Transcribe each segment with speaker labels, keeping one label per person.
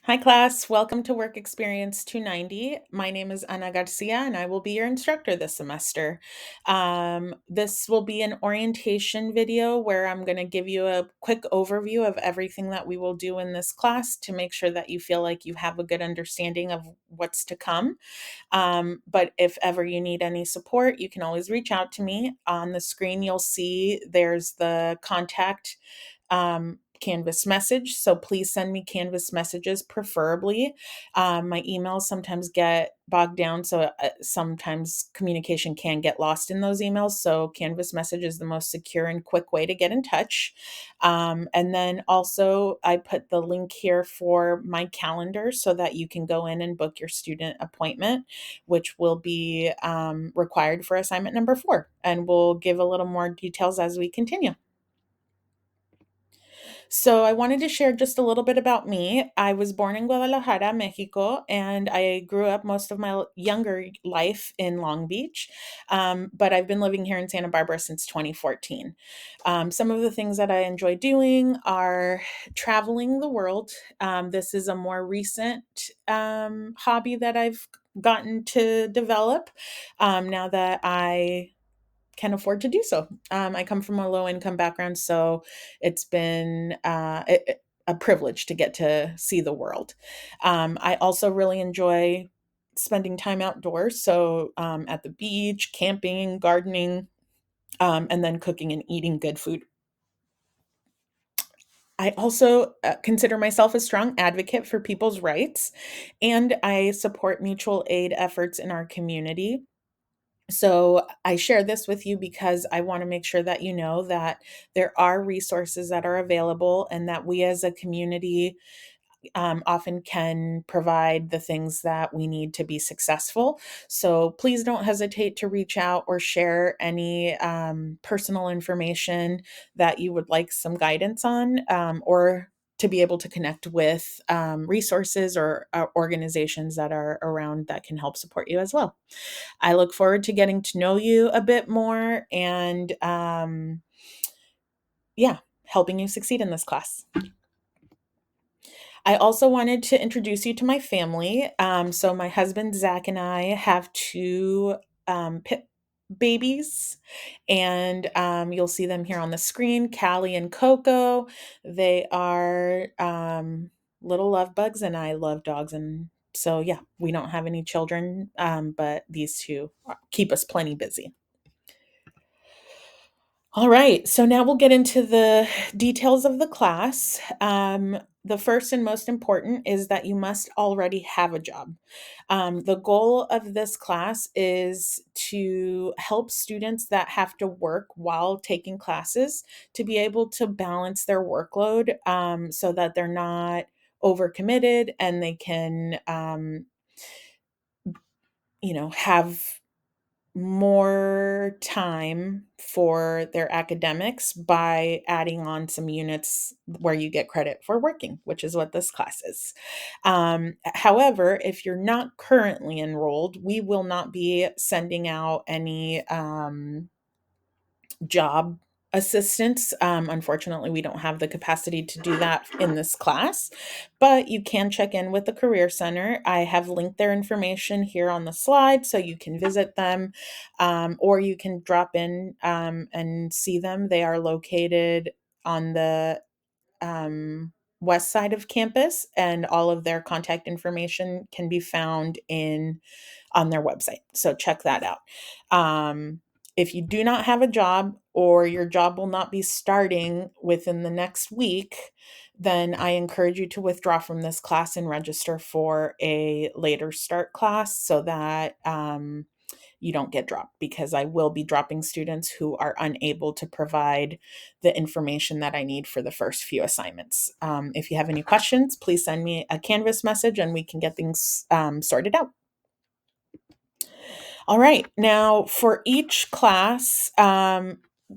Speaker 1: Hi, class. Welcome to Work Experience 290. My name is Ana Garcia, and I will be your instructor this semester. This will be an orientation video where I'm going to give you a quick overview of everything that we will do in this class to make sure that you feel like you have a good understanding of what's to come. But if ever you need any support, you can always reach out to me. On the screen, you'll see there's the contact Canvas message. So please send me Canvas messages, preferably. My emails sometimes get bogged down, so sometimes communication can get lost in those emails. So Canvas message is the most secure and quick way to get in touch. And then also, I put the link here for my calendar so that you can go in and book your student appointment, which will be required for assignment number 4. And we'll give a little more details as we continue. So, I wanted to share just a little bit about me. I was born in Guadalajara, Mexico, and I grew up most of my younger life in Long Beach. But I've been living here in Santa Barbara since 2014. Some of the things that I enjoy doing are traveling the world. This is a more recent hobby that I've gotten to develop now that I can afford to do so. I come from a low income background, so it's been a privilege to get to see the world. I also really enjoy spending time outdoors, so at the beach, camping, gardening, and then cooking and eating good food. I also consider myself a strong advocate for people's rights, and I support mutual aid efforts in our community. So I share this with you because I want to make sure that you know that there are resources that are available and that we as a community often can provide the things that we need to be successful. So please don't hesitate to reach out or share any personal information that you would like some guidance on, or to be able to connect with resources or organizations that are around that can help support you as well. I look forward to getting to know you a bit more and, yeah, helping you succeed in this class. I also wanted to introduce you to my family. So, my husband, Zach, and I have two pit babies, and you'll see them here on the screen, Callie and Coco. They are little love bugs, and I love dogs. And so, yeah, we don't have any children, but these two keep us plenty busy. All right, so now we'll get into the details of the class. The first and most important is that you must already have a job. The goal of this class is to help students that have to work while taking classes to be able to balance their workload, so that they're not overcommitted and they can, have more time for their academics by adding on some units where you get credit for working, which is what this class is. However, if you're not currently enrolled, we will not be sending out any job assistance. Unfortunately, we don't have the capacity to do that in this class, but you can check in with the Career Center. I have linked their information here on the slide so you can visit them, or you can drop in and see them. They are located on the west side of campus, and all of their contact information can be found in on their website. So check that out. If you do not have a job or your job will not be starting within the next week, then I encourage you to withdraw from this class and register for a later start class so that you don't get dropped, because I will be dropping students who are unable to provide the information that I need for the first few assignments. If you have any questions, please send me a Canvas message and we can get things sorted out. All right. Now, for each class,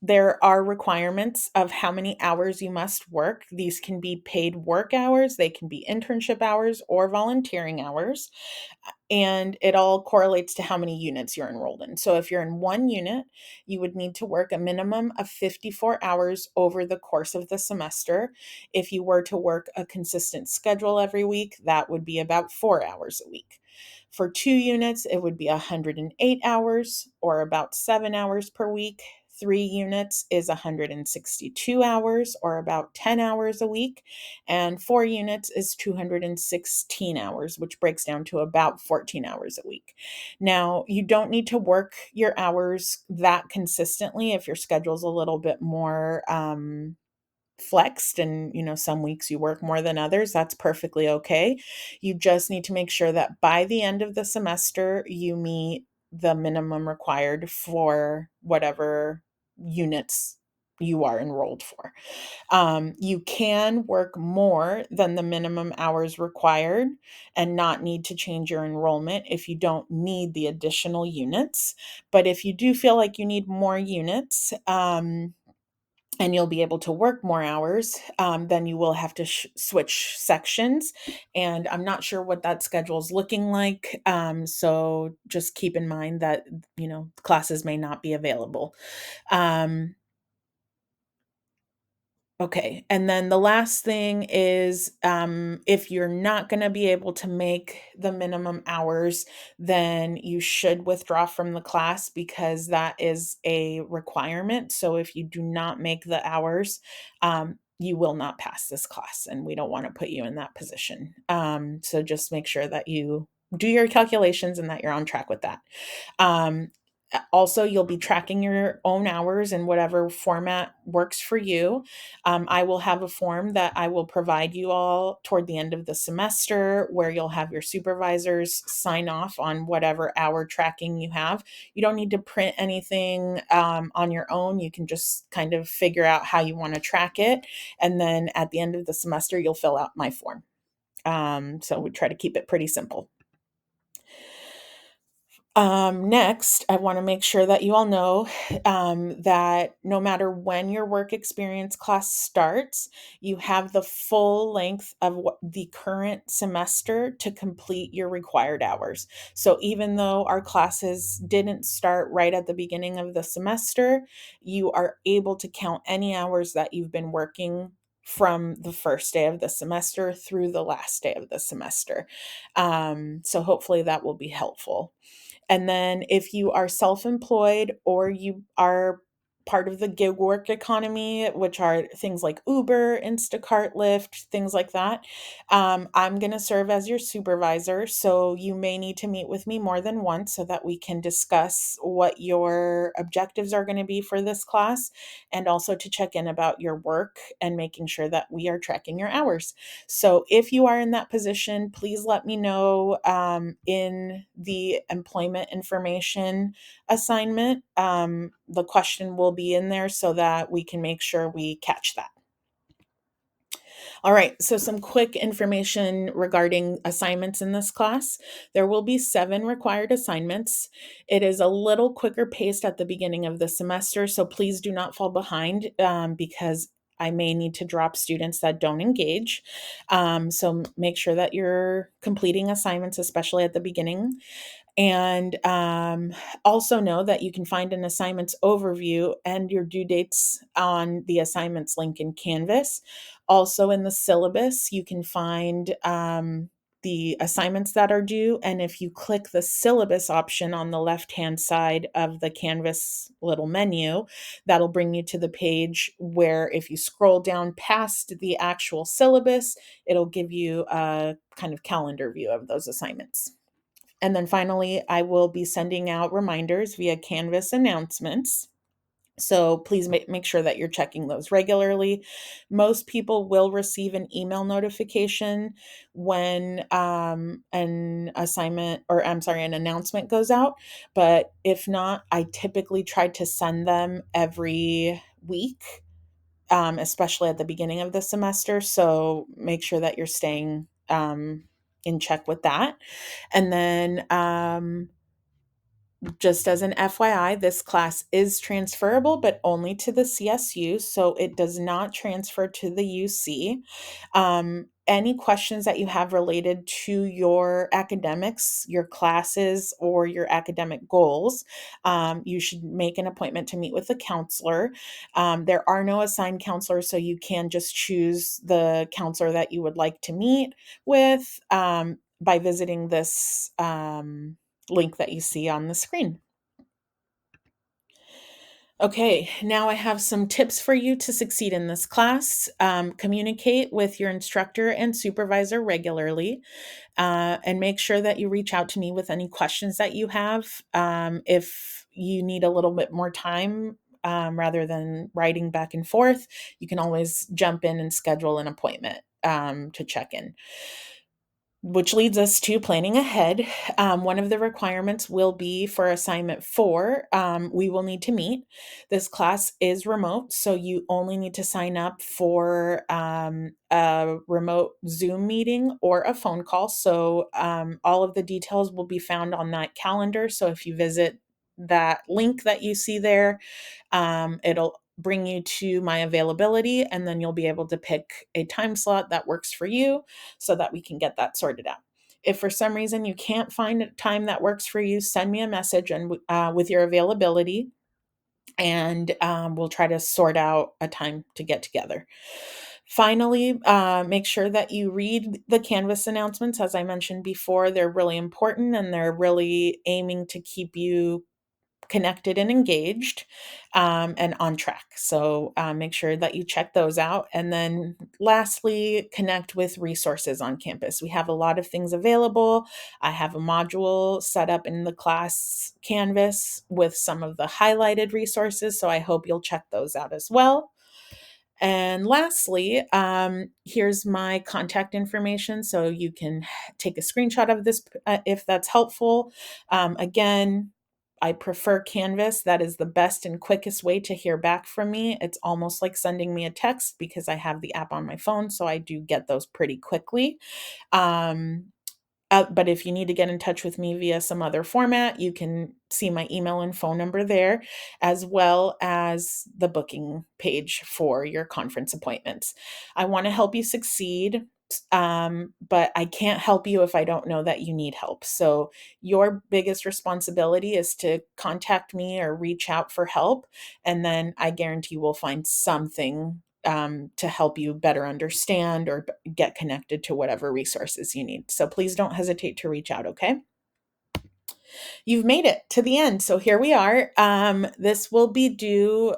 Speaker 1: There are requirements of how many hours you must work. These can be paid work hours, they can be internship hours or volunteering hours, and it all correlates to how many units you're enrolled in. So if you're in one unit, you would need to work a minimum of 54 hours over the course of the semester. If you were to work a consistent schedule every week, that would be about 4 hours a week. For 2 units, it would be 108 hours or about 7 hours per week. 3 units is 162 hours or about 10 hours a week. And 4 units is 216 hours, which breaks down to about 14 hours a week. Now, you don't need to work your hours that consistently if your schedule's a little bit more flexed and some weeks you work more than others. That's perfectly okay. You just need to make sure that by the end of the semester you meet the minimum required for whatever units you are enrolled for. You can work more than the minimum hours required and not need to change your enrollment if you don't need the additional units. But if you do feel like you need more units, and you'll be able to work more hours, then you will have to switch sections. And I'm not sure what that schedule is looking like. So just keep in mind that, classes may not be available. Um, Okay, and then the last thing is, if you're not gonna be able to make the minimum hours, then you should withdraw from the class because that is a requirement. So if you do not make the hours, you will not pass this class, and we don't wanna put you in that position. So just make sure that you do your calculations and that you're on track with that. Um, Also, you'll be tracking your own hours in whatever format works for you. I will have a form that I will provide you all toward the end of the semester where you'll have your supervisors sign off on whatever hour tracking you have. You don't need to print anything on your own. You can just kind of figure out how you want to track it. And then at the end of the semester, you'll fill out my form. So we try to keep it pretty simple. Next, I want to make sure that you all know that no matter when your work experience class starts, you have the full length of the current semester to complete your required hours. So even though our classes didn't start right at the beginning of the semester, you are able to count any hours that you've been working from the first day of the semester through the last day of the semester. So hopefully that will be helpful. And then if you are self-employed or you are part of the gig work economy, which are things like Uber, Instacart, Lyft, things like that, I'm going to serve as your supervisor. So you may need to meet with me more than once so that we can discuss what your objectives are going to be for this class and also to check in about your work and making sure that we are tracking your hours. So if you are in that position, please let me know in the employment information assignment. The question will be in there so that we can make sure we catch that. All right, so some quick information regarding assignments in this class. There will be 7 required assignments. It is a little quicker paced at the beginning of the semester, so please do not fall behind because I may need to drop students that don't engage. So make sure that you're completing assignments, especially at the beginning. And also know that you can find an assignments overview and your due dates on the assignments link in Canvas. Also in the syllabus, you can find the assignments that are due. And if you click the syllabus option on the left-hand side of the Canvas little menu, that'll bring you to the page where if you scroll down past the actual syllabus, it'll give you a kind of calendar view of those assignments. And then finally, I will be sending out reminders via Canvas announcements. So please make sure that you're checking those regularly. Most people will receive an email notification when an assignment, or I'm sorry, an announcement goes out. But if not, I typically try to send them every week, especially at the beginning of the semester. So make sure that you're staying in check with that. And then Just as an FYI, this class is transferable, but only to the CSU, so it does not transfer to the UC. Any questions that you have related to your academics, your classes, or your academic goals, you should make an appointment to meet with a counselor. There are no assigned counselors, so you can just choose the counselor that you would like to meet with by visiting this link that you see on the screen. Okay, now I have some tips for you to succeed in this class. Communicate with your instructor and supervisor regularly, and make sure that you reach out to me with any questions that you have. If you need a little bit more time, rather than writing back and forth, you can always jump in and schedule an appointment to check in. Which leads us to planning ahead. One of the requirements will be for assignment 4, we will need to meet. This class is remote, so you only need to sign up for a remote Zoom meeting or a phone call. So all of the details will be found on that calendar. So if you visit that link that you see there, it'll bring you to my availability, and then you'll be able to pick a time slot that works for you so that we can get that sorted out. If for some reason you can't find a time that works for you, send me a message and with your availability, and we'll try to sort out a time to get together. Finally, make sure that you read the Canvas announcements. As I mentioned before, they're really important and they're really aiming to keep you connected and engaged, and on track. So make sure that you check those out. And then lastly, connect with resources on campus. We have a lot of things available. I have a module set up in the class Canvas with some of the highlighted resources. So I hope you'll check those out as well. And lastly, here's my contact information so you can take a screenshot of this if that's helpful. Again, I prefer Canvas. That is the best and quickest way to hear back from me. It's almost like sending me a text because I have the app on my phone, so I do get those pretty quickly. Um, but if you need to get in touch with me via some other format, you can see my email and phone number there, as well as the booking page for your conference appointments. I want to help you succeed, but I can't help you if I don't know that you need help. So your biggest responsibility is to contact me or reach out for help, and then I guarantee we'll find something to help you better understand or get connected to whatever resources you need. So please don't hesitate to reach out, okay? You've made it to the end. So here we are. This will be due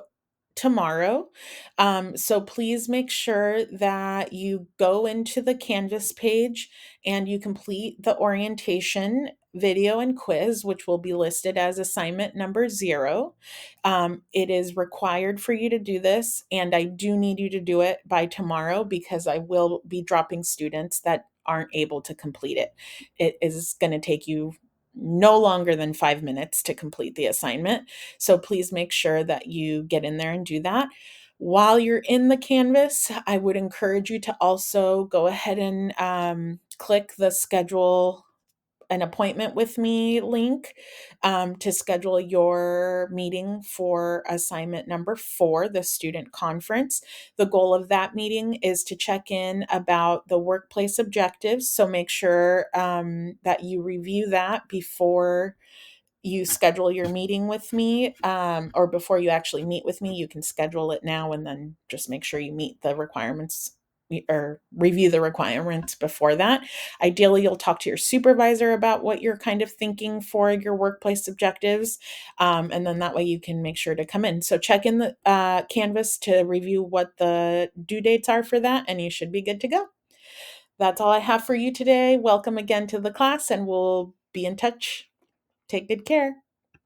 Speaker 1: tomorrow. So please make sure that you go into the Canvas page and you complete the orientation video and quiz, which will be listed as assignment number 0. It is required for you to do this, and I do need you to do it by tomorrow because I will be dropping students that aren't able to complete it. It is going to take you no longer than 5 minutes to complete the assignment. So please make sure that you get in there and do that. While you're in the Canvas, I would encourage you to also go ahead and click the schedule an appointment with me link to schedule your meeting for assignment number 4, the student conference. The goal of that meeting is to check in about the workplace objectives. So make sure that you review that before you schedule your meeting with me, or before you actually meet with me. You can schedule it now and then just make sure you meet the requirements or review the requirements before that. Ideally, you'll talk to your supervisor about what you're kind of thinking for your workplace objectives, and then that way you can make sure to come in. So check in the Canvas to review what the due dates are for that, and you should be good to go. That's all I have for you today. Welcome again to the class, and we'll be in touch. Take good care.